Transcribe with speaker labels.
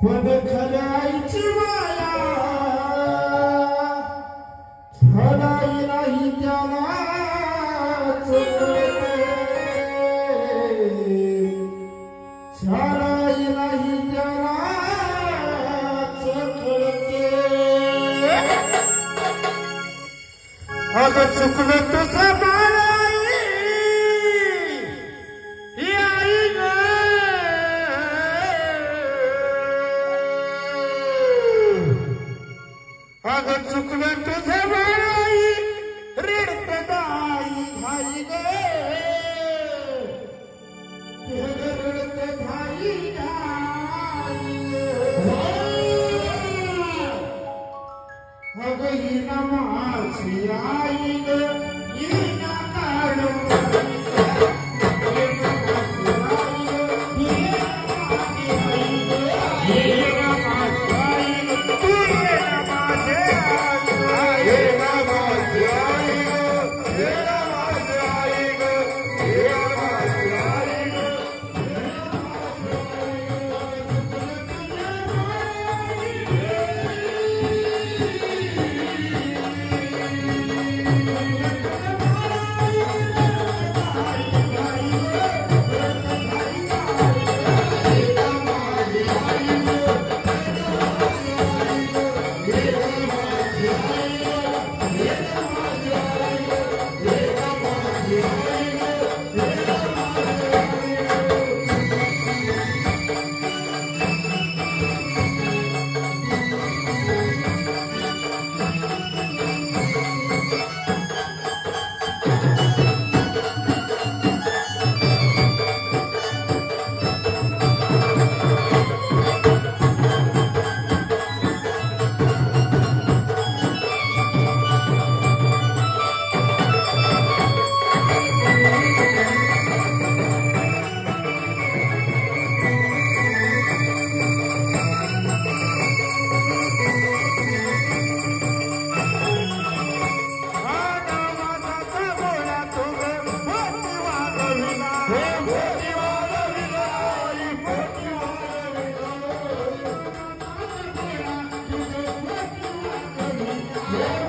Speaker 1: पण खऱ्याची माया छळाई नाही त्यालाच छळाई नाही त्यालाच कळते अगं चुकलं तुझं बाळाई ही आई ग अगं चुकलं तुझं बाळाई रडत दाई घाई ग रडत धाई घाई अगं ही ना माझी आई ग ही ना काढून Yeah.